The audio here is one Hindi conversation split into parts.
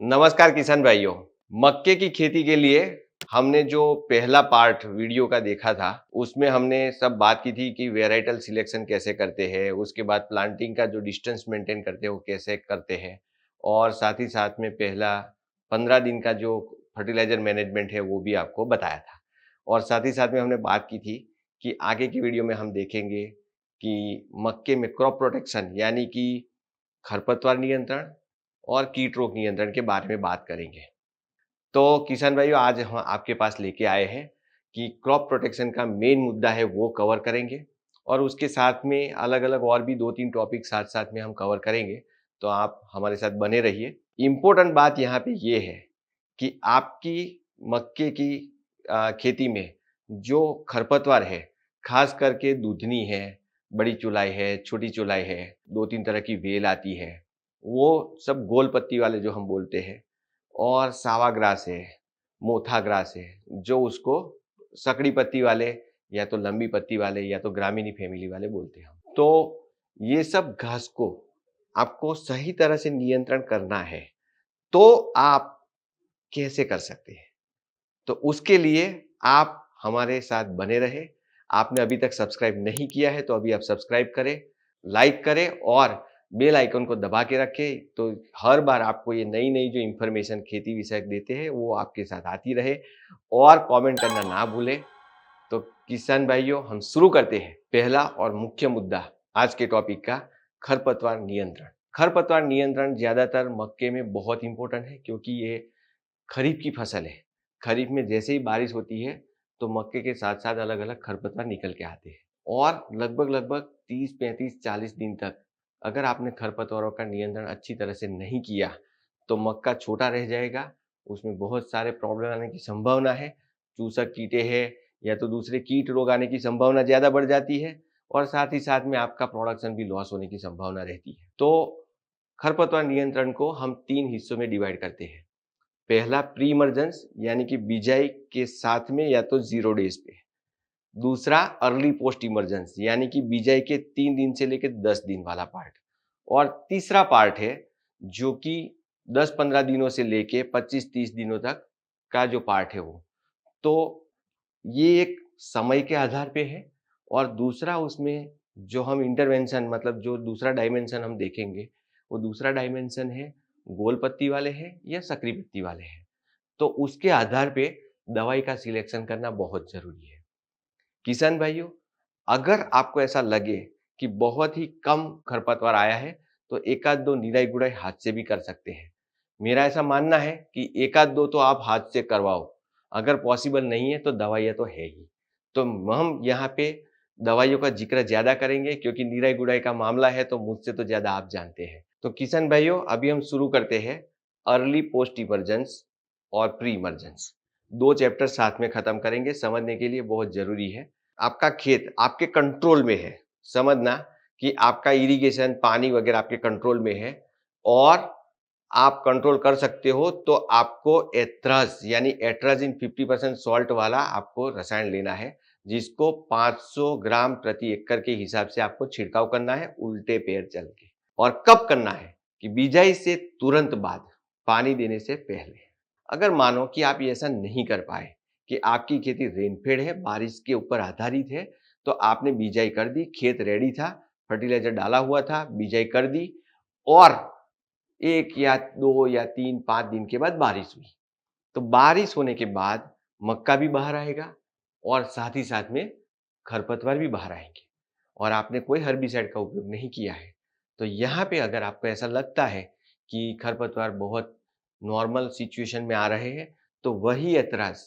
नमस्कार किसान भाइयों। मक्के की खेती के लिए हमने जो पहला पार्ट वीडियो का देखा था, उसमें हमने सब बात की थी कि वेराइटल सिलेक्शन कैसे करते हैं, उसके बाद प्लांटिंग का जो डिस्टेंस मेंटेन करते हैं वो कैसे करते हैं, और साथ ही साथ में पहला 15 दिन का जो फर्टिलाइजर मैनेजमेंट है वो भी आपको बताया था। और साथ ही साथ में हमने बात की थी कि आगे की वीडियो में हम देखेंगे कि मक्के में क्रॉप प्रोटेक्शन यानी कि खरपतवार नियंत्रण और कीट रोग नियंत्रण के बारे में बात करेंगे। तो किसान भाइयों, आज हम आपके पास लेके आए हैं कि क्रॉप प्रोटेक्शन का मेन मुद्दा है वो कवर करेंगे, और उसके साथ में अलग-अलग और भी 2-3 टॉपिक साथ-साथ में हम कवर करेंगे। तो आप हमारे साथ बने रहिए। इम्पोर्टेंट बात यहाँ पे ये है कि आपकी मक्के की खेती में जो खरपतवार है, खास करके दूधनी है, बड़ी चुलाई है, छोटी चुलाई है, 2-3 तरह की वेल आती है, वो सब गोल पत्ती वाले जो हम बोलते हैं, और सावा ग्रास है, मोथा ग्रास है, जो उसको सकड़ी पत्ती वाले या तो लंबी पत्ती वाले या तो ग्रामीणी फैमिली वाले बोलते हैं हम। तो ये सब घास को आपको सही तरह से नियंत्रण करना है, तो आप कैसे कर सकते हैं? तो उसके लिए आप हमारे साथ बने रहें। आपने अभी तक सब्सक्राइब नहीं किया है तो अभी आप सब्सक्राइब करें, लाइक करें और बेल आइकन को दबा के रखें, तो हर बार आपको ये नई-नई जो इन्फॉर्मेशन खेती विषयक देते हैं वो आपके साथ आती रहे। और कमेंट करना ना भूलें। तो किसान भाइयों, हम शुरू करते हैं। पहला और मुख्य मुद्दा आज के टॉपिक का, खरपतवार नियंत्रण। खरपतवार नियंत्रण ज्यादातर मक्के में बहुत इंपॉर्टेंट है, क्योंकि ये खरीफ की फसल है। खरीफ में जैसे ही बारिश होती है तो मक्के के साथ-साथ अलग-अलग खरपतवार निकल के आते हैं, और लगभग-लगभग 30, 35, 40 दिन तक अगर आपने खरपतवारों का नियंत्रण अच्छी तरह से नहीं किया, तो मक्का छोटा रह जाएगा, उसमें बहुत सारे प्रॉब्लम आने की संभावना है। चूसक कीटे हैं या तो दूसरे कीट रोग आने की संभावना ज़्यादा बढ़ जाती है, और साथ ही साथ में आपका प्रोडक्शन भी लॉस होने की संभावना रहती है। तो खरपतवार नियंत्रण को हम 3 हिस्सों में डिवाइड करते हैं। पहला प्री इमर्जेंस यानी कि बिजाई के साथ में या तो 0 डेज पे। दूसरा अर्ली पोस्ट इमर्जेंस यानी कि बिजाई के 3 दिन से लेकर 10 दिन वाला पार्ट। और तीसरा पार्ट है जो कि 10-15 दिनों से लेके 25-30 दिनों तक का जो पार्ट है वो। तो ये एक समय के आधार पे है, और दूसरा उसमें जो हम इंटरवेंशन मतलब जो दूसरा डायमेंशन हम देखेंगे, वो दूसरा डायमेंशन है गोल पत्ती वाले हैं या सकरी पत्ती वाले हैं। तो उसके आधार पे दवाई का सिलेक्शन करना बहुत ज़रूरी है। किसान भाइयों, अगर आपको ऐसा लगे कि बहुत ही कम खरपतवार आया है, तो एक आध दो निराई-गुड़ाई हाथ से भी कर सकते हैं। मेरा ऐसा मानना है कि एक आध दो तो आप हाथ से करवाओ, अगर पॉसिबल नहीं है तो दवाइयाँ तो है ही। तो हम यहाँ पे दवाइयों का ज़िक्र ज़्यादा करेंगे, क्योंकि निराई-गुड़ाई का मामला है तो मुझसे तो ज़्यादा आप जानते हैं। तो किसान भाइयों, अभी हम शुरू करते हैं अर्ली पोस्ट इमर्जेंस और प्री इमर्जेंस। 2 चैप्टर साथ में खत्म करेंगे, समझने के लिए बहुत ज़रूरी है। आपका खेत आपके कंट्रोल में है, समझना कि आपका इरिगेशन पानी वगैरह आपके कंट्रोल में है, और आप कंट्रोल कर सकते हो, तो आपको एथ्रस यानी एट्राजिन 50% सॉल्ट वाला आपको रसायन लेना है, जिसको 500 ग्राम प्रति एकड़ के हिसाब से आपको छिड़काव करना है उल्टे पैर चल के। और कब करना है कि बिजाई से तुरंत बाद, पानी देने से पहले। अगर मानो कि आप ये ऐसा नहीं कर पाए कि आपकी खेती रेनफेड है, बारिश के ऊपर आधारित है, तो आपने बिजाई कर दी, खेत रेडी था, फर्टिलाइजर डाला हुआ था, बिजाई कर दी, और 1 या 2 या 3, 5 दिन के बाद बारिश हुई। तो बारिश होने के बाद मक्का भी बाहर आएगा, और साथ ही साथ में खरपतवार भी बाहर आएँगे, और आपने कोई हर्बिसाइड का उपयोग नहीं किया है। तो यहाँ पे अगर आपको ऐसा लगता है कि खरपतवार बहुत नॉर्मल सिचुएशन में आ रहे हैं, तो वही एतराज़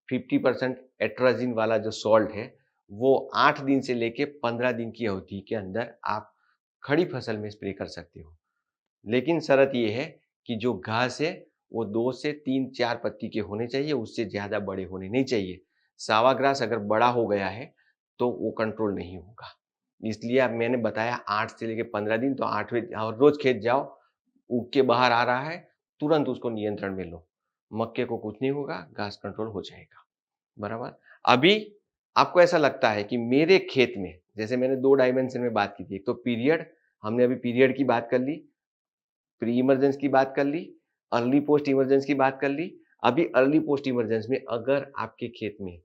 50% एट्राज़िन वाला जो सॉल्ट है, वो 8 दिन से लेके 15 दिन की अवधि के अंदर आप खड़ी फसल में स्प्रे कर सकते हो। लेकिन शर्त ये है कि जो घास है वो 2 से 3-4 पत्ती के होने चाहिए, उससे ज़्यादा बड़े होने नहीं चाहिए। सावा ग्रास अगर बड़ा हो गया है तो वो कंट्रोल नहीं होगा। इसलिए अब मैंने बताया 8 से लेके 15 दिन, तो 8वें और रोज़ खेत जाओ, उग के बाहर आ रहा है, तुरंत उसको नियंत्रण में लो। मक्के को कुछ नहीं होगा, घास कंट्रोल हो जाएगा। बराबर? अभी आपको ऐसा लगता है कि मेरे खेत में, जैसे मैंने 2 डायमेंशन में बात की थी, एक तो पीरियड, हमने अभी पीरियड की बात कर ली, प्री इमर्जेंस की बात कर ली, अर्ली पोस्ट इमरजेंस की बात कर ली। अभी अर्ली पोस्ट इमरजेंस में अगर आपके खेत में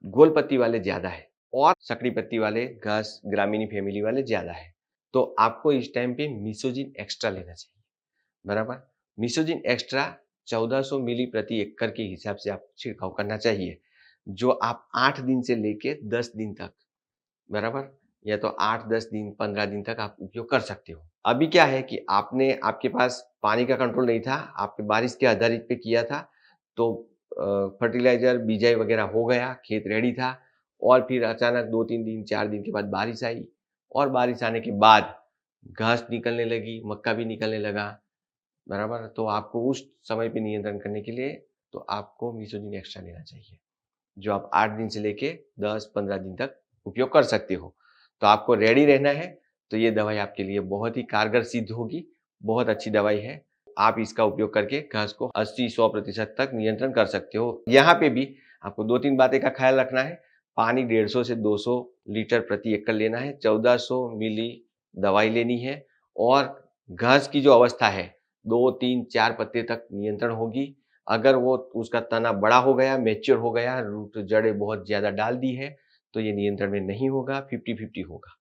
गोल पत्ती वाले ज़्यादा है और सकड़ी पत्ती वाले घास ग्रामीणी फैमिली वाले ज़्यादा है, तो आपको इस टाइम पे मिसोजिन एक्स्ट्रा लेना चाहिए, बराबर? मिसोजिन एक्स्ट्रा 1400 मिली प्रति एकड़ के हिसाब से आप छिड़काव करना चाहिए, जो आप 8 दिन से लेके 10 दिन तक, बराबर? या तो 8, 10 दिन, 15 दिन तक आप उपयोग कर सकते हो। अभी क्या है कि आपके पास पानी का कंट्रोल नहीं था, आपने बारिश के आधारित पे किया था, तो फर्टिलाइज़र, बिजाई वगैरह हो गया, खेत रेडी था और फिर अचानक 2-3 दिन, 4 दिन के बाद बारिश आई और बारिश आने के बाद घास निकलने लगी, मक्का भी निकलने लगा, बराबर? तो आपको उस समय पे नियंत्रण करने के लिए तो आपको मिसोजिन एक्स्ट्रा लेना चाहिए, जो आप 8 दिन से लेके 10-15 दिन तक उपयोग कर सकते हो। तो आपको रेडी रहना है, तो ये दवाई आपके लिए बहुत ही कारगर सिद्ध होगी, बहुत अच्छी दवाई है। आप इसका उपयोग करके घास को 80-100% तक नियंत्रण कर सकते हो। यहाँ पे भी आपको 2-3 बातें का ख्याल रखना है। पानी 150 से 200 लीटर प्रति एकड़ लेना है, 1400 मिली दवाई लेनी है और घास की जो अवस्था है, 2, 3, 4 पत्ते तक नियंत्रण होगी। अगर वो उसका तना बड़ा हो गया, मैच्योर हो गया, रूट जड़ें बहुत ज़्यादा डाल दी है, तो ये नियंत्रण में नहीं होगा, 50-50 होगा।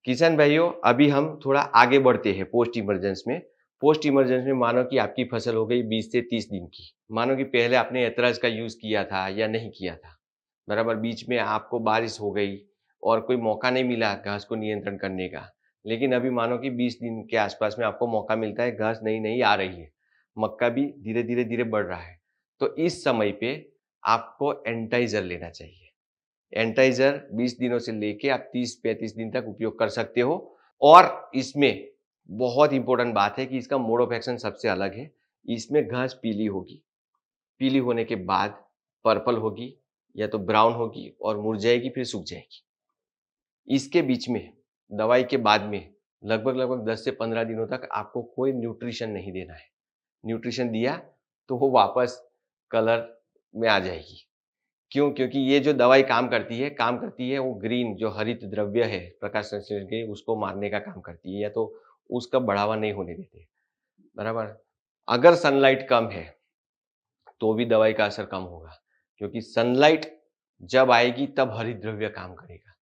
किसान भाइयों, अभी हम थोड़ा आगे बढ़ते हैं पोस्ट इमरजेंस में। पोस्ट इमरजेंस में मानो कि आपकी फसल हो गई 20 से 30 दिन की। मानो कि पहले आपने एतराज का यूज़ किया था या नहीं किया था, बराबर? बीच में आपको बारिश हो गई और कोई मौका नहीं मिला घास को नियंत्रण करने का। लेकिन अभी मानो कि 20 दिन के आसपास में आपको मौका मिलता है, घास नई-नई आ रही है, मक्का भी धीरे-धीरे बढ़ रहा है। तो इस समय पे आपको एंटाइज़र लेना चाहिए। एंटाइज़र 20 दिनों से लेके आप 30-35 दिन तक उपयोग कर सकते हो और इसमें बहुत इंपॉर्टेंट बात है कि इसका मोड ऑफ एक्शन सबसे अलग है। इसमें घास पीली होगी, पीली होने के बाद पर्पल होगी या तो ब्राउन होगी और मुरझाएगी फिर सूख जाएगी। इसके बीच में दवाई के बाद में लगभग 10 से 15 दिनों तक आपको कोई न्यूट्रिशन नहीं देना है। न्यूट्रिशन दिया तो वो वापस कलर में आ जाएगी। क्यों? क्योंकि ये जो दवाई काम करती है वो ग्रीन जो हरित द्रव्य है, प्रकाश संश्लेषण के, उसको मारने का काम करती है या तो उसका बढ़ावा नहीं होने देते, बराबर? अगर सनलाइट कम है, तो भी दवाई का असर कम होगा, क्योंकि सनलाइट जब आएगी तब हरित द्रव्य काम करेगा,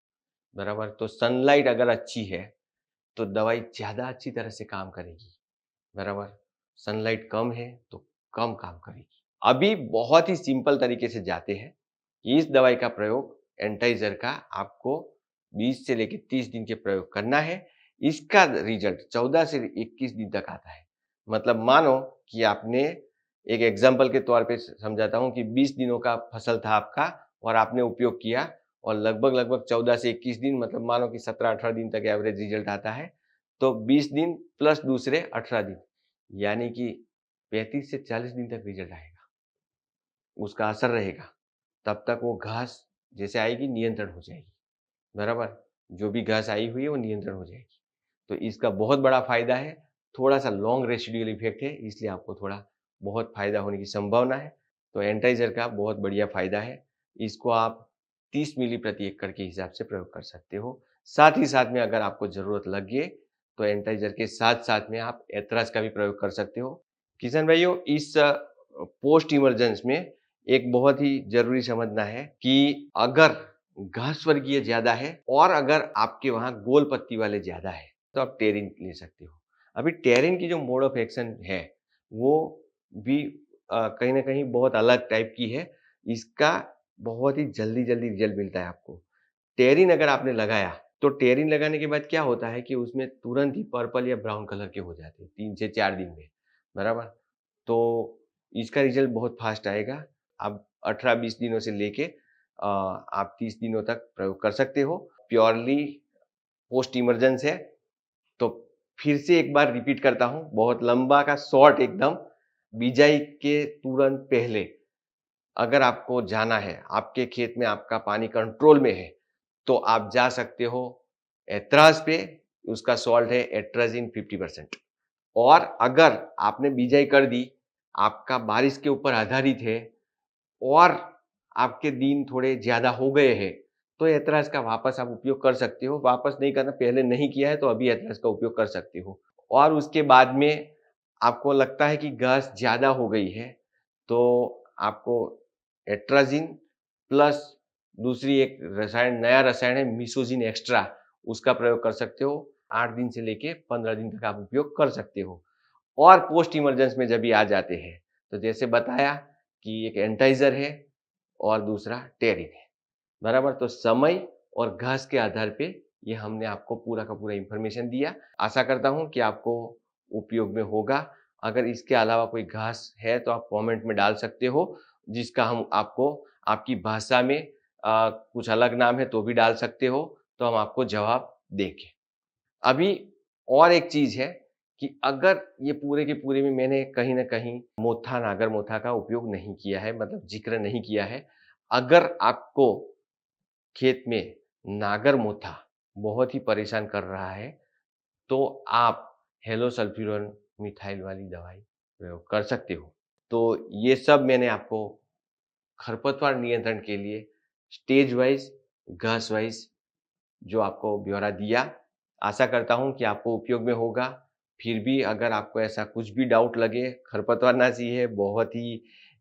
बराबर? तो सनलाइट अगर अच्छी है, तो दवाई ज़्यादा अच्छी तरह से काम करेगी, बराबर? सनलाइट कम है, तो कम काम करेगी। अभी बहुत ही सिंपल तरीके से जाते हैं। इस दवाई का प्रयोग एंटाइज़र का आपको 20 से लेके 30 दिन के प्रयोग करना है। इसका रिज़ल्ट 14 से 21 दिन तक आता है। मतलब मानो कि आपने एक एग्ज़ाम्पल के तौर पे समझाता हूँ कि 20 दिनों का फसल था आपका और आपने उपयोग किया और लगभग 14 से 21 दिन, मतलब मानो कि 17-18 दिन तक एवरेज रिज़ल्ट आता है। तो 20 दिन प्लस दूसरे 18 दिन, यानी कि 35 से 40 दिन तक रिज़ल्ट आएगा। उसका असर रहेगा। तब तक वो घास जैसे आएगी नियंत्रण हो जाएगी, बराबर? जो भी घास आई हुई है वो नियंत्रण हो जाएगी। तो इसका बहुत बड़ा फ़ायदा है, थोड़ा-सा लॉन्ग रेसिडुअल इफ़ेक्ट है, इसलिए आपको थोड़ा बहुत फ़ायदा होने की संभावना है। तो एंटाइज़र का बहुत बढ़िया फ़ायदा है। इसको आप 30 मिली प्रति एकड़ के हिसाब से प्रयोग कर सकते हो। साथ ही साथ में अगर आपको ज़रूरत लगे, तो एंटाइज़र के साथ-साथ में आप एथराज का भी प्रयोग कर सकते हो। किसान भाइयों, इस पोस्ट इमरजेंस में एक बहुत ही ज़रूरी समझना है कि अगर घास वर्गीय ज़्यादा है और अगर आपके वहाँ गोल पत्ती वाले ज़्यादा है, तो आप टेरिन ले सकते हो। अभी टेरिन की जो मोड ऑफ एक्शन है, वो भी कहीं न कहीं बहुत अलग टाइप की है। इसका बहुत ही जल्दी-जल्दी रिज़ल्ट मिलता है आपको। टेरिन अगर आपने लगाया, तो टेरिन लगाने के बाद क्या होता है कि उसमें तुरंत ही पर्पल या ब्राउन कलर के हो जाते हैं 3 से 4 दिन में, बराबर? तो इसका रिज़ल्ट बहुत फ़ास्ट आएगा। आप 18-20 दिनों से लेके आप 30 दिनों तक प्रयोग कर सकते हो। प्योरली पोस्ट इमरजेंस है, तो फिर से एक बार रिपीट करता हूँ, बहुत लंबा का शॉर्ट एकदम, बिजाई के तुरंत पहले अगर आपको जाना है, आपके खेत में आपका पानी कंट्रोल में है, तो आप जा सकते हो एथराज पे, उसका सॉल्ट है एट्राज़िन 50%। और अगर आपने बिजाई कर दी, आपका बारिश के ऊपर आधारित है और आपके दिन थोड़े ज़्यादा हो गए हैं, तो एतराज़ का वापस आप उपयोग कर सकते हो। वापस नहीं करना, पहले नहीं किया है तो अभी एतराज़ का उपयोग कर सकते हो। और उसके बाद में आपको लगता है कि घास ज़्यादा हो गई है, तो आपको एट्राजिन प्लस दूसरी एक रसायन, नया रसायन है मिसोजिन एक्स्ट्रा, उसका प्रयोग कर सकते हो। 8 दिन से लेके 15 दिन तक आप उपयोग कर सकते हो। और पोस्ट इमरजेंस में जब भी आ जाते हैं, तो जैसे बताया कि एक एंटाइज़र है और दूसरा टेरिन है, बराबर? तो समय और घास के आधार पे ये हमने आपको पूरा का पूरा इन्फॉर्मेशन दिया। आशा करता हूँ कि आपको उपयोग में होगा। अगर इसके अलावा कोई घास है तो आप कमेंट में डाल सकते हो, जिसका हम आपको आपकी भाषा में कुछ अलग नाम है तो भी डाल सकते हो, तो हम आपको जवाब देंगे। अभी और एक चीज़ है कि अगर ये पूरे के पूरे में मैंने कहीं न कहीं मोथा, नागर मोथा का उपयोग नहीं किया है, मतलब ज़िक्र नहीं किया है। अगर आपको खेत में नागर मोथा बहुत ही परेशान कर रहा है, तो आप हेलोसल्फ्यूरॉन मिथाइल वाली दवाई प्रयोग कर सकते हो। तो ये सब मैंने आपको खरपतवार नियंत्रण के लिए स्टेज वाइज़, घास वाइज़ जो आपको ब्यौरा दिया। आशा करता हूँ कि आपको उपयोग में होगा। फिर भी अगर आपको ऐसा कुछ भी डाउट लगे, खरपतवारनाशी है,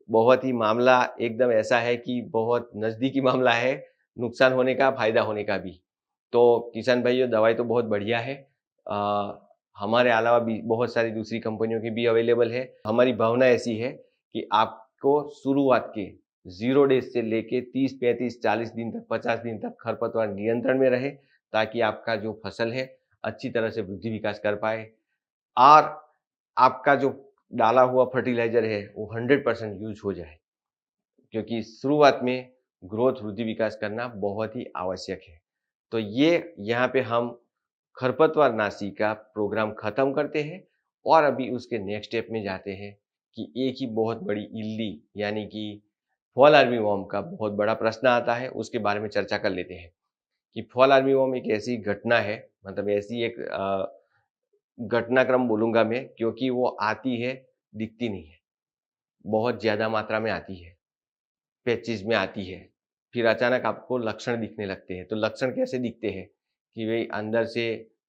बहुत ही मामला एकदम ऐसा है कि बहुत नज़दीकी मामला है, नुकसान होने का, फ़ायदा होने का भी। तो किसान भाइयों, दवाई तो बहुत बढ़िया है। हमारे अलावा भी बहुत सारी दूसरी कंपनियों की भी अवेलेबल है। हमारी भावना ऐसी है कि आपको शुरुआत के 0 डेज़ से लेके 30, 35, 40 दिन तक, 50 दिन तक खरपतवार नियंत्रण में रहे, ताकि आपका जो फसल है, अच्छी तरह से वृद्धि विकास कर पाए और आपका जो डाला हुआ फर्टिलाइज़र है, वो 100% यूज़ हो जाए। क्योंकि शुरुआत में ग्रोथ, वृद्धि, विकास करना बहुत ही आवश्यक है। तो ये यहाँ पे हम खरपतवारनाशी का प्रोग्राम खत्म करते हैं और अभी उसके नेक्स्ट स्टेप में जाते हैं कि एक ही बहुत बड़ी इल्ली यानी कि फॉल आर्मीवॉर्म का बहुत बड़ा प्रश्न आता है, उसके बारे में चर्चा कर लेते हैं कि फॉल आर्मीवॉर्म एक ऐसी घटना है, मतलब ऐसी एक घटनाक्रम बोलूँगा मैं, क्योंकि वो आती है, दिखती नहीं है। बहुत ज़्यादा मात्रा में आती है। पैचेज़ में आती है। फिर अचानक आपको लक्षण दिखने लगते हैं। तो लक्षण कैसे दिखते हैं कि भई अंदर से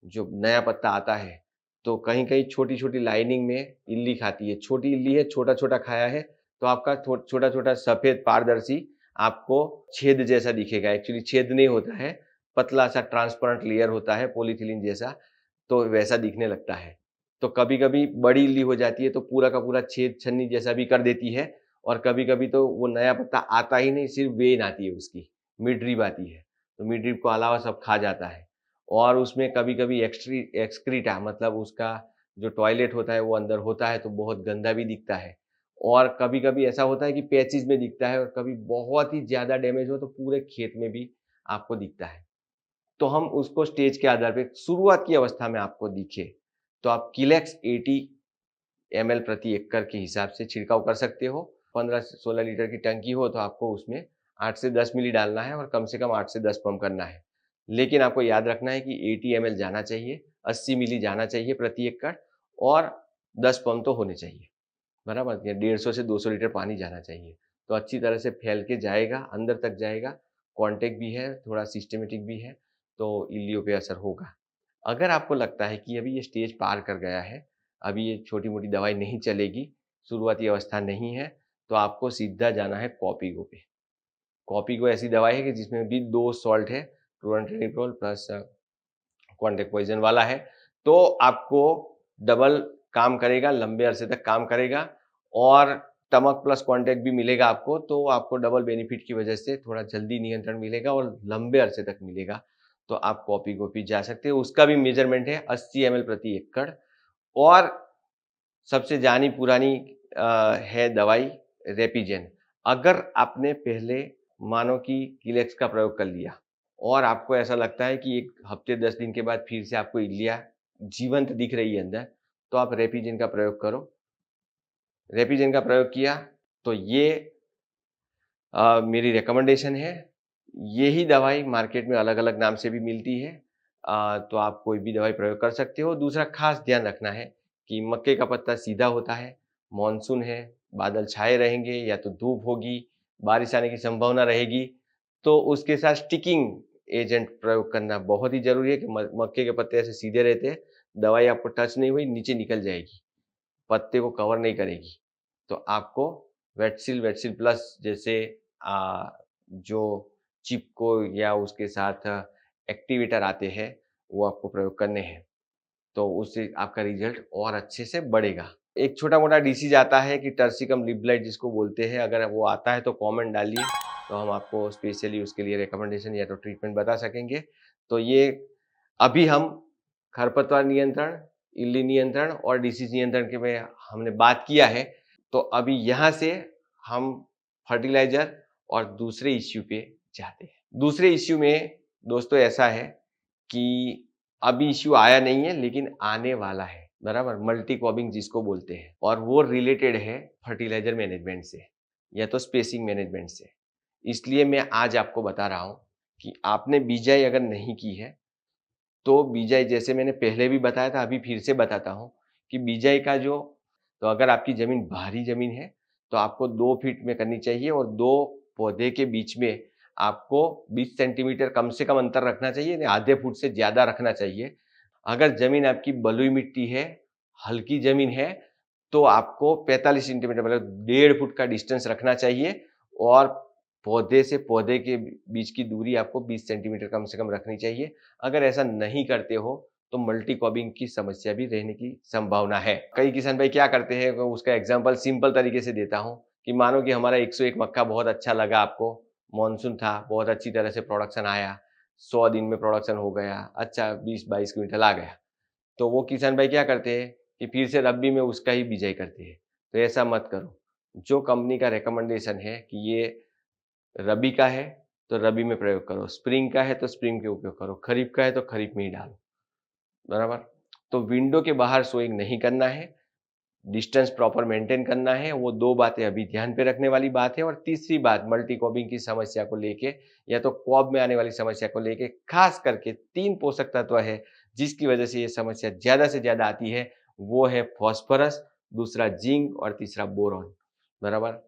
जो नया पत्ता आता है, तो कहीं-कहीं छोटी-छोटी लाइनिंग में इल्ली खाती है। छोटी इल्ली है, छोटा-छोटा खाया है, तो आपका छोटा-छोटा सफ़ेद पारदर्शी आपको छेद जैसा दिखेगा। एक्चुअली छेद नहीं होता है, पतला-सा ट्रांसपेरेंट लेयर होता है पॉलीथिलीन जैसा, तो वैसा दिखने लगता है। तो कभी-कभी बड़ी इल्ली हो जाती है, तो पूरा का पूरा छेद छन्नी जैसा भी कर देती है और कभी-कभी तो वो नया पत्ता आता ही नहीं, सिर्फ़ वेन आती है उसकी, मिड-ड्रिप आती है। तो मिड-ड्रिप को अलावा सब खा जाता है और उसमें कभी-कभी एक्सक्रीटा मतलब उसका जो टॉयलेट होता है वो अंदर होता है तो बहुत गंदा भी दिखता है। और कभी-कभी ऐसा होता है कि पैचेज़ में दिखता है और कभी बहुत ही ज़्यादा डैमेज हो तो पूरे खेत में भी आपको दिखता है। तो हम उसको स्टेज के आधार पे शुरुआत की अवस्था में आपको दिखे, तो आप किलेक्स 80 ml प्रति एकड़ के हिसाब से छिड़काव कर सकते हो। 15 से 16 लीटर की टंकी हो तो आपको उसमें 8 से 10 मिली डालना है और कम से कम 8 से 10 पंप करना है। लेकिन आपको याद रखना है कि 80 ml जाना चाहिए, 80 मिली जाना चाहिए प्रति एकड़ और 10 पंप तो होने चाहिए, बराबर? या 150 से 200 लीटर पानी जाना चाहिए। तो अच्छी तरह से फैल के जाएगा, अंदर तक जाएगा, कॉन्टैक्ट भी है, थोड़ा सिस्टमैटिक भी है, तो इल्लियों पे असर होगा। अगर आपको लगता है कि अभी ये स्टेज पार कर गया है, अभी ये छोटी-मोटी दवाई नहीं चलेगी, शुरुआती अवस्था नहीं है, तो आपको सीधा जाना है कॉपीगो पे। कॉपीगो ऐसी दवाई है कि जिसमें भी 2 सॉल्ट है, क्लोराम्फेनिकोल प्लस कॉन्टैक्ट पॉइज़न वाला है, तो आपको डबल काम करेगा, लंबे अरसे तक काम करेगा और टमक प्लस कॉन्टैक्ट भी मिलेगा आपको, तो आपको डबल बेनिफिट की वजह से थोड़ा जल्दी नियंत्रण मिलेगा और लंबे अरसे तक मिलेगा। तो आप कॉपीगो पे जा सकते हो, उसका भी मेज़रमेंट है 80 ml प्रति एकड़ और सबसे जानी-पुरानी है दवाई रेपिजेन। अगर आपने पहले मानो कि किलेक्स का प्रयोग कर लिया और आपको ऐसा लगता है कि 1 हफ्ते 10 दिन के बाद फिर से आपको इल्लियाँ जीवंत दिख रही है अंदर, तो आप रेपिजेन का प्रयोग करो। रेपिजेन का प्रयोग किया तो ये मेरी रिकमेंडेशन है। यही दवाई मार्केट में अलग-अलग नाम से भी मिलती है। तो आप कोई भी दवाई प्रयोग कर सकते हो। दूसरा ख़ास ध्यान रखना है कि मक्के का पत्ता सीधा होता है, मानसून है, बादल छाए रहेंगे या तो धूप होगी, बारिश आने की संभावना रहेगी, तो उसके साथ स्टिकिंग एजेंट प्रयोग करना बहुत ही ज़रूरी है कि म मक्के के पत्ते ऐसे सीधे रहते हैं, दवाई आपको टच नहीं हुई, नीचे निकल जाएगी। पत्ते को कवर नहीं करेगी, तो आपको वेटसिल प्लस जैसे जो चिपको या उसके साथ एक्टिवेटर आते हैं, वो आपको प्रयोग करने हैं। तो उससे आपका रिजल्ट और अच्छे से बढ़ेगा। एक छोटा-मोटा डिसीज़ आता है कि टर्सिकम लीफ ब्लाइट जिसको बोलते हैं, अगर वो आता है तो कमेंट डालिए, तो हम आपको स्पेशली उसके लिए रिकमेंडेशन या तो ट्रीटमेंट बता सकेंगे। तो ये अभी हम खरपतवार नियंत्रण, इल्ली नियंत्रण और डिसीज़ नियंत्रण के में हमने बात किया है। तो अभी यहाँ से हम फर्टिलाइज़र और दूसरे इश्यू पे जाते हैं। दूसरे इश्यू में दोस्तों ऐसा है कि अभी इश्यू आया नहीं है लेकिन आने वाला है, बराबर? मल्टी क्रॉपिंग जिसको बोलते हैं, और वो रिलेटेड है फर्टिलाइज़र मैनेजमेंट से या तो स्पेसिंग मैनेजमेंट से। इसलिए मैं आज आपको बता रहा हूँ कि आपने बिजाई अगर नहीं की है, तो बिजाई जैसे मैंने पहले भी बताया था, अभी फिर से बताता हूँ कि बिजाई का जो तो अगर आपकी ज़मीन भारी ज़मीन है, तो आपको 2 फीट में करनी चाहिए और 2 पौधे के बीच में आपको 20 सेंटीमीटर कम से कम अंतर रखना चाहिए, नहीं आधे फुट से ज़्यादा रखना चाहिए। अगर ज़मीन आपकी बलुई मिट्टी है, हल्की ज़मीन है, तो आपको 45 सेंटीमीटर मतलब 1.5 फुट का डिस्टेंस रखना चाहिए और पौधे से पौधे के बीच की दूरी आपको 20 सेंटीमीटर कम से कम रखनी चाहिए। अगर ऐसा नहीं करते हो, तो मल्टी क्रॉपिंग की समस्या भी रहने की संभावना है। कई किसान भाई क्या करते हैं, उसका एग्ज़ाम्पल सिंपल तरीके से देता हूँ कि मानो कि हमारा 101 मक्का बहुत अच्छा लगा आपको, मॉनसून था, बहुत अच्छी तरह से प्रोडक्शन आया, 100 दिन में प्रोडक्शन हो गया, अच्छा 20-22 क्विंटल आ गया। तो वो किसान भाई क्या करते हैं कि फिर से रब्बी में उसका ही बिजाई करते हैं। तो ऐसा मत करो। जो कंपनी का रिकमेंडेशन है कि ये रबी का है, तो रबी में प्रयोग करो, स्प्रिंग का है तो स्प्रिंग के उपयोग करो, खरीफ का है तो खरीफ में ही डालो, बराबर? तो विंडो के बाहर सोइंग नहीं करना है, डिस्टेंस प्रॉपर मेंटेन करना है, वो 2 बातें अभी ध्यान पे रखने वाली बात है। और तीसरी बात मल्टी क्रॉपिंग की समस्या को लेके या तो क्रॉप में आने वाली समस्या को लेके खास करके 3 पोषक तत्व है, जिसकी वजह से ये समस्या ज़्यादा से ज़्यादा आती है, वो है फास्फोरस, दूसरा जिंक और तीसरा बोरॉन, बराबर?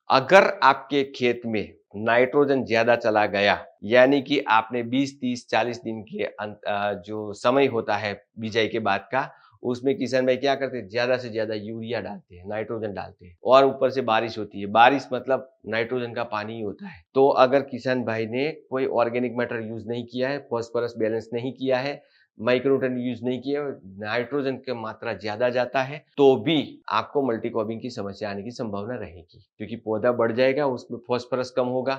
अगर आपके खेत में नाइट्रोजन ज़्यादा चला गया, यानी कि आपने 20, 30, 40 दिन के जो समय होता है बिजाई के बाद का, उसमें किसान भाई क्या करते हैं, ज़्यादा से ज़्यादा यूरिया डालते हैं, नाइट्रोजन डालते हैं और ऊपर से बारिश होती है। बारिश मतलब नाइट्रोजन का पानी ही होता है। तो अगर किसान भाई ने कोई ऑर्गेनिक मैटर यूज़ नहीं किया है, फास्फोरस बैलेंस नहीं किया है, माइक्रोन्यूट्रिएंट यूज़ नहीं किया है, नाइट्रोजन की मात्रा ज़्यादा जाता है, तो भी आपको मल्टी क्रॉपिंग की समस्या आने की संभावना रहेगी। क्योंकि पौधा बढ़ जाएगा, उसमें फास्फोरस कम होगा,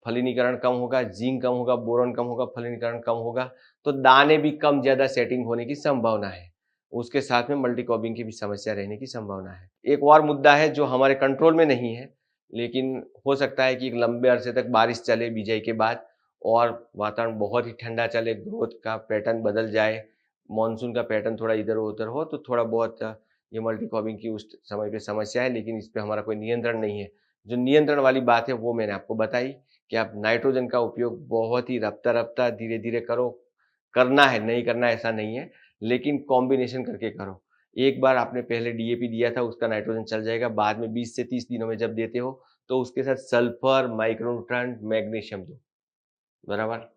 फलिनीकरण कम होगा, जिंक कम होगा, बोरॉन कम होगा, फलिनीकरण कम होगा, तो दाने भी कम ज़्यादा सेटिंग होने की संभावना है। उसके साथ में मल्टी क्रॉपिंग की भी समस्या रहने की संभावना है। एक और मुद्दा है जो हमारे कंट्रोल में नहीं है, लेकिन हो सकता है कि एक लंबे अरसे तक बारिश चले बिजाई के बाद और वातावरण बहुत ही ठंडा चले, ग्रोथ का पैटर्न बदल जाए, मानसून का पैटर्न थोड़ा इधर-उधर हो, तो थोड़ा बहुत ये मल्टी क्रॉपिंग की उस समय पे समस्या है, लेकिन इस पे हमारा कोई नियंत्रण नहीं है। जो नियंत्रण वाली बात है वो मैंने आपको बताई कि आप नाइट्रोजन का उपयोग बहुत ही रफ्ता-रफ्ता, धीरे-धीरे करो। करना है, नहीं करना ऐसा नहीं है, लेकिन कॉम्बिनेशन करके करो। एक बार आपने पहले डीएपी दिया था, उसका नाइट्रोजन चल जाएगा, बाद में 20 से 30 दिनों में जब देते हो, तो उसके साथ सल्फर, माइक्रोन्यूट्रिएंट, मैग्नीशियम दो, बराबर?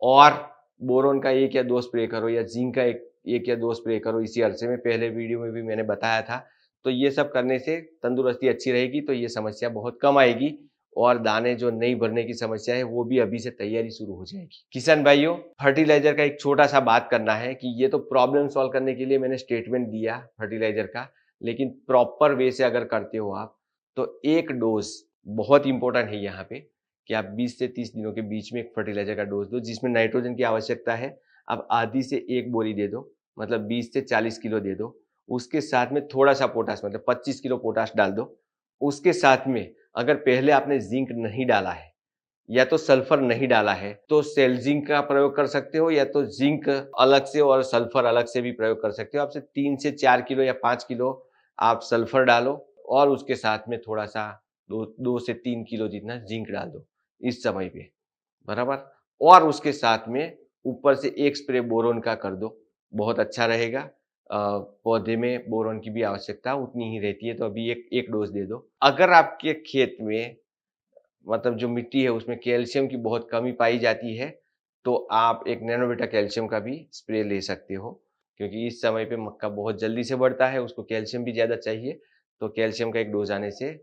और बोरॉन का 1 या 2 स्प्रे करो या जिंक का 1 या 2 स्प्रे करो इसी अरसे में, पहले वीडियो में भी मैंने बताया था। तो ये सब करने से तंदुरुस्ती अच्छी रहेगी, तो ये समस्या बहुत कम आएगी और दाने जो नहीं भरने की समस्या है, वो भी अभी से तैयारी शुरू हो जाएगी। किसान भाइयों, फर्टिलाइज़र का एक छोटा-सा बात करना है कि ये तो प्रॉब्लम सॉल्व करने के लिए मैंने स्टेटमेंट दिया फर्टिलाइज़र का, लेकिन प्रॉपर वे से अगर करते हो आप, तो 1 डोज़ बहुत इम्पोर्टेंट है यहाँ पे कि आप 20 से 30 दिनों के बीच में एक फर्टिलाइज़र का डोज़ दो, जिसमें नाइट्रोजन की आवश्यकता है, आप आधी से 1 बोरी दे दो, मतलब 20 से 40 किलो दे दो। उसके साथ में थोड़ा-सा पोटाश मतलब 25 किलो पोटाश डाल दो। उसके साथ में अगर पहले आपने ज़िंक नहीं डाला है या तो सल्फर नहीं डाला है, तो सेल ज़िंक का प्रयोग कर सकते हो या तो ज़िंक अलग से और सल्फर अलग से भी प्रयोग कर सकते हो। आप सिर्फ 3 से 4 किलो या 5 किलो आप सल्फर डालो और उसके साथ में थोड़ा-सा 2 से 3 किलो जितना ज़िंक डाल दो, इस समय पे, बराबर? और उसके साथ में ऊपर से 1 स्प्रे बोरॉन का कर दो, बहुत अच्छा रहेगा। पौधे में बोरॉन की भी आवश्यकता उतनी ही रहती है, तो अभी 1 डोज़ दे दो। अगर आपके खेत में मतलब जो मिट्टी है उसमें कैल्शियम की बहुत कमी पाई जाती है, तो आप एक नैनोबेटा कैल्शियम का भी स्प्रे ले सकते हो। क्योंकि इस समय पे मक्का बहुत जल्दी से बढ़ता है, उसको कैल्शियम भी ज़्यादा चाहिए, तो कैल्शियम का एक डोज आने से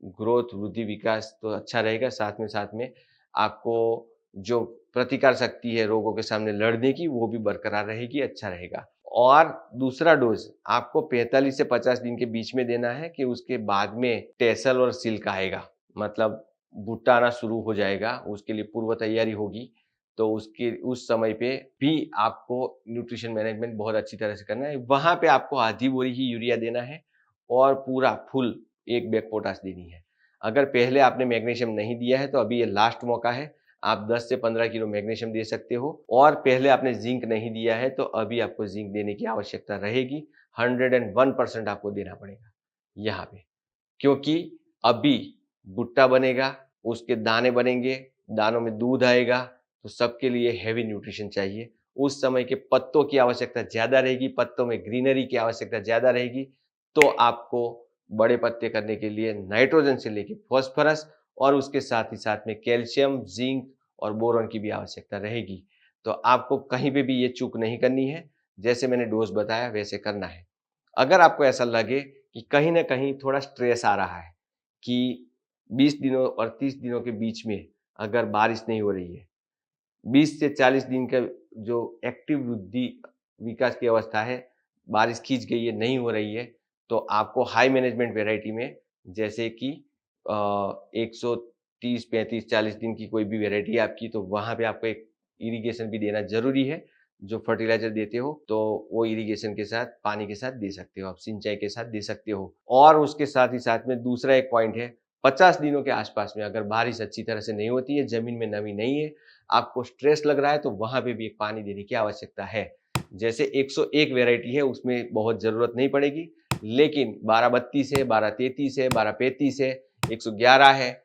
ग्रोथ, वृद्धि, विकास तो अच्छा रहेगा। साथ में आपको जो प्रतिकार शक्ति है रोगों के सामने लड़ने की, वो भी बरकरार रहेगी, अच्छा रहेगा। और दूसरा डोज आपको 45 से 50 दिन के बीच में देना है कि उसके बाद में टेसल और सिल्क आएगा, मतलब भुट्टा आना शुरू हो जाएगा, उसके लिए पूर्व तैयारी होगी। तो उसके उस समय पे भी आपको न्यूट्रिशन मैनेजमेंट बहुत अच्छी तरह से करना है। वहाँ पे आपको आधी बोरी ही यूरिया देना है और पूरा फुल 1 बैग पोटाश देनी है। अगर पहले आपने मैग्नीशियम नहीं दिया है तो अभी ये लास्ट मौका है, आप 10 से 15 किलो मैग्नीशियम दे सकते हो। और पहले आपने जिंक नहीं दिया है तो अभी आपको जिंक देने की आवश्यकता रहेगी, 101% आपको देना पड़ेगा यहाँ पे, क्योंकि अभी भुट्टा बनेगा, उसके दाने बनेंगे, दानों में दूध आएगा, तो सबके लिए हेवी न्यूट्रिशन चाहिए। उस समय के पत्तों की आवश्यकता ज़्यादा रहेगी, पत्तों में ग्रीनरी की आवश्यकता ज़्यादा रहेगी, तो आपको बड़े पत्ते करने के लिए नाइट्रोजन से लेके फॉस्फोरस और उसके साथ ही साथ में कैल्शियम, जिंक और बोरॉन की भी आवश्यकता रहेगी। तो आपको कहीं पे भी ये चूक नहीं करनी है, जैसे मैंने डोज बताया वैसे करना है। अगर आपको ऐसा लगे कि कहीं न कहीं थोड़ा स्ट्रेस आ रहा है कि 20 दिनों और 30 दिनों के बीच में अगर बारिश नहीं हो रही है, 20 से 40 दिन का जो एक्टिव वृद्धि विकास की अवस्था है, बारिश खींच गई है, नहीं हो रही है, तो आपको हाई मैनेजमेंट वैरायटी में जैसे कि 130, 35, 40 दिन की कोई भी वैरायटी है आपकी, तो वहाँ पे आपको एक इरिगेशन भी देना ज़रूरी है। जो फर्टिलाइज़र देते हो, तो वो इरिगेशन के साथ, पानी के साथ दे सकते हो, आप सिंचाई के साथ दे सकते हो। और उसके साथ ही साथ में दूसरा एक पॉइंट है, 50 दिनों के आसपास में अगर बारिश अच्छी तरह से नहीं होती है, ज़मीन में नमी नहीं है, आपको स्ट्रेस लग रहा है, तो वहाँ पे भी एक पानी देने की आवश्यकता है। जैसे 101 वैरायटी है, उसमें बहुत ज़रूरत नहीं पड़ेगी, लेकिन 1232 है, 1233 है, 1235 है, 111 है,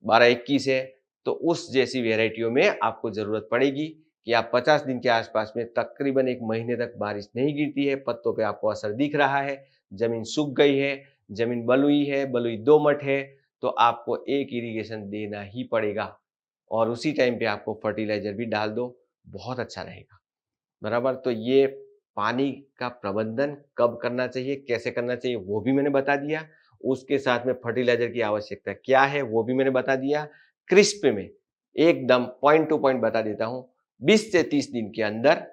1221 है, तो उस जैसी वैरायटियों में आपको ज़रूरत पड़ेगी कि आप 50 दिन के आसपास में तकरीबन 1 महीने तक बारिश नहीं गिरती है, पत्तों पे आपको असर दिख रहा है, ज़मीन सूख गई है, ज़मीन बलुई है, बलुई दोमट है, तो आपको एक इरिगेशन देना ही पड़ेगा और उसी टाइम पे आपको फर्टिलाइज़र भी डाल दो, बहुत अच्छा रहेगा, बराबर? तो ये पानी का प्रबंधन कब करना चाहिए, कैसे करना चाहिए, वो भी मैंने बता दिया। उसके साथ में फर्टिलाइज़र की आवश्यकता क्या है, वो भी मैंने बता दिया। क्रिस्प में एकदम पॉइंट टू पॉइंट बता देता हूँ, 20 से 30 दिन के अंदर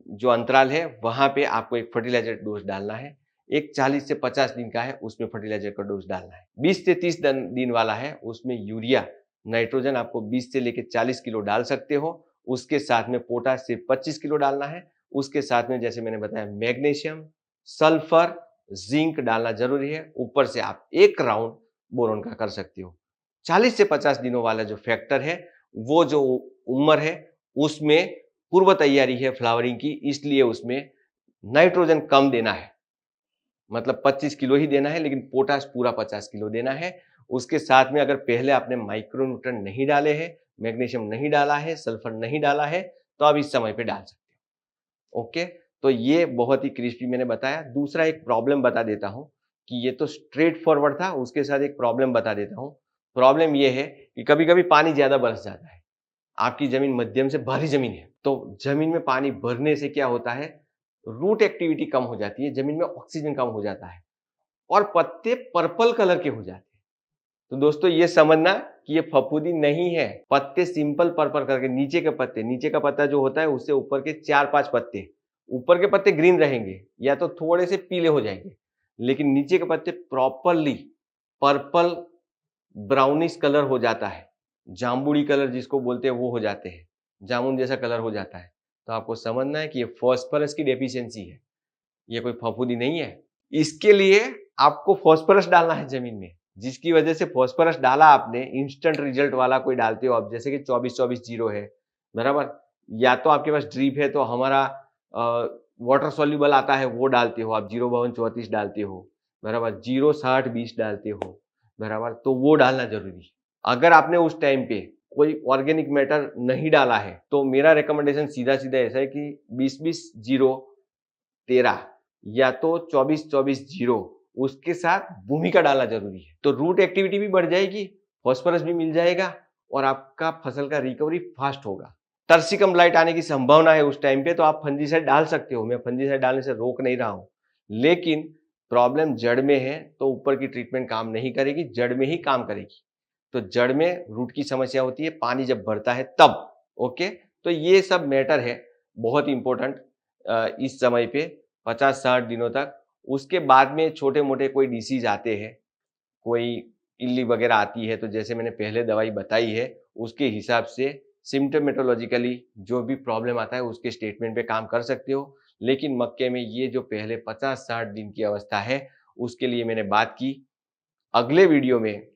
जो अंतराल है, वहाँ पे आपको एक फर्टिलाइज़र डोज़ डालना है। एक 40 से 50 दिन का है, उसमें फर्टिलाइज़र का डोज़ डालना है। 20 से 30 दिन वाला है, उसमें यूरिया, नाइट्रोजन आपको 20 से लेके 40 किलो डाल सकते हो। उसके साथ में पोटाश सिर्फ 25 किलो डालना है। उसके साथ में जैसे मैंने बताया मैग्नीशियम, सल्फर, ज़िंक डालना ज़रूरी है। ऊपर से आप 1 राउंड बोरॉन का कर सकते हो। 40 से 50 दिनों वाला जो फैक्टर है, वो जो उम्र है, उसमें पूर्व तैयारी है फ्लावरिंग की, इसलिए उसमें नाइट्रोजन कम देना है, मतलब 25 किलो ही देना है, लेकिन पोटाश पूरा 50 किलो देना है। उसके साथ में अगर पहले आपने माइक्रोन्यूट्रिएंट नहीं डाले हैं, मैग्नीशियम नहीं डाला है, सल्फर नहीं डाला है, तो आप इस समय पे डाल सकते हो। ओके, तो ये बहुत ही क्रिस्पी मैंने बताया। दूसरा एक प्रॉब्लम बता देता हूँ कि ये तो स्ट्रेट फॉरवर्ड था, उसके साथ एक प्रॉब्लम बता देता हूँ। प्रॉब्लम ये है कि कभी-कभी पानी ज़्यादा बरस जाता है। आपकी ज़मीन मध्यम से भारी ज़मीन है, तो ज़मीन में पानी भरने से क्या होता है, रूट एक्टिविटी कम हो जाती है, ज़मीन में ऑक्सीजन कम हो जाता है और पत्ते पर्पल कलर के हो जाते हैं। तो दोस्तों ये समझना कि ये फफूंदी नहीं है, पत्ते सिंपल पर्पल करके नीचे के पत्ते, नीचे का पत्ता जो होता है उससे ऊपर के 4-5 पत्ते, ऊपर के पत्ते ग्रीन रहेंगे या तो थोड़े से पीले हो जाएंगे, लेकिन नीचे के पत्ते प्रॉपरली पर्पल ब्राउनिश कलर हो जाता है, जामुनी कलर जिसको बोलते हैं वो हो जाते हैं, जामुन जैसा कलर हो जाता है। तो आपको समझना है कि ये फास्फोरस की डेफिशिएंसी है, ये कोई फफूंदी नहीं है। इसके लिए आपको फास्फोरस डालना है जमीन में, जिसकी वजह से फास्फोरस डाला आपने, इंस्टेंट रिजल्ट वाला कोई डालते हो आप, जैसे कि 24-24-0 है, बराबर? या तो आपके पास ड्रिप है तो हमारा वाटर सॉल्युबल आता है वो डालते हो आप, 05234 डालते हो, बराबर? 06020 डालते हो, बराबर? तो वो डालना जरूरी है। अगर आपने उस टाइम पे कोई ऑर्गेनिक मैटर नहीं डाला है, तो मेरा रिकमेंडेशन सीधा-सीधा ऐसा है कि 20-20-0-13 या तो 24-24-0 उसके साथ भूमिका डालना ज़रूरी है। तो रूट एक्टिविटी भी बढ़ जाएगी, फास्फोरस भी मिल जाएगा और आपका फसल का रिकवरी फास्ट होगा। टर्सिकम ब्लाइट आने की संभावना है उस टाइम पे, तो आप फंजीसाइड डाल सकते हो, मैं फंजीसाइड डालने से रोक नहीं रहा हूं। लेकिन प्रॉब्लम जड़ में है तो ऊपर की ट्रीटमेंट काम नहीं करेगी, जड़ में ही काम करेगी। तो जड़ में रूट की समस्या होती है, पानी जब भरता है तब। ओके, तो ये सब मैटर है बहुत इंपॉर्टेंट इस समय पे 50-60 दिनों तक। उसके बाद में छोटे मोटे कोई डिसीज आते हैं, कोई इल्ली वगैरह आती है, तो जैसे मैंने पहले दवाई बताई है उसके हिसाब से सिम्टोमेटोलॉजिकली जो भी प्रॉब्लम आता है उसके स्टेटमेंट पे काम कर सकते हो। लेकिन मक्के में ये जो पहले 50-60 दिन की अवस्था है उसके लिए मैंने बात की। अगले वीडियो में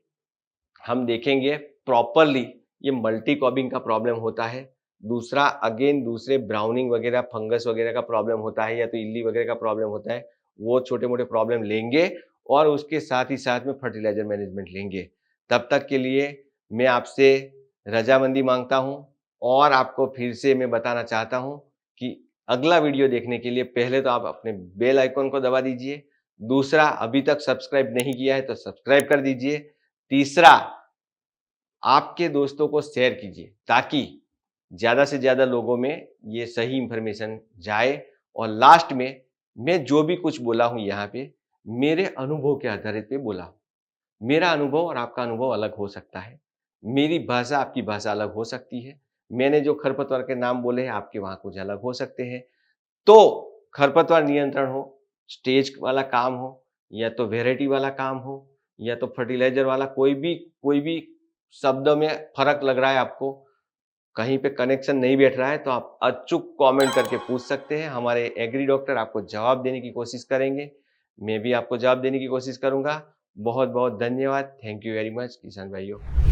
हम देखेंगे प्रॉपरली ये मल्टी कॉबिंग का प्रॉब्लम होता है। दूसरा अगेन दूसरे ब्राउनिंग वगैरह फंगस वगैरह का प्रॉब्लम होता है या तो इल्ली वगैरह का प्रॉब्लम होता है, वो छोटे मोटे प्रॉब्लम लेंगे और उसके साथ ही साथ में फर्टिलाइजर मैनेजमेंट लेंगे। तब तक के लिए मैं आपसे रजामंदी मांगता हूं और आपको फिर से मैं बताना चाहता हूं कि अगला वीडियो देखने के लिए पहले तो आप अपने बेल आइकन को दबा दीजिए। दूसरा, अभी तक सब्सक्राइब नहीं किया है तो सब्सक्राइब कर दीजिए। तीसरा, आपके दोस्तों को शेयर कीजिए ताकि ज़्यादा से ज़्यादा लोगों में ये सही इंफॉर्मेशन जाए। और लास्ट में मैं जो भी कुछ बोला हूँ यहाँ पे मेरे अनुभव के आधारित पे बोला हूँ। मेरा अनुभव और आपका अनुभव अलग हो सकता है। मेरी भाषा आपकी भाषा अलग हो सकती है। मैंने जो खरपतवार के नाम बोले हैं आपके वहाँ कुछ अलग हो सकते हैं। तो खरपतवार नियंत्रण हो, स्टेज वाला काम हो या तो वेराइटी वाला काम हो या तो फर्टिलाइजर वाला, कोई भी शब्दों में फर्क लग रहा है आपको, कहीं पे कनेक्शन नहीं बैठ रहा है, तो आप अचूक कमेंट करके पूछ सकते हैं। हमारे एग्री डॉक्टर आपको जवाब देने की कोशिश करेंगे। मैं भी आपको जवाब देने की कोशिश करूंगा। बहुत बहुत धन्यवाद। थैंक यू वेरी मच किसान भाइयों।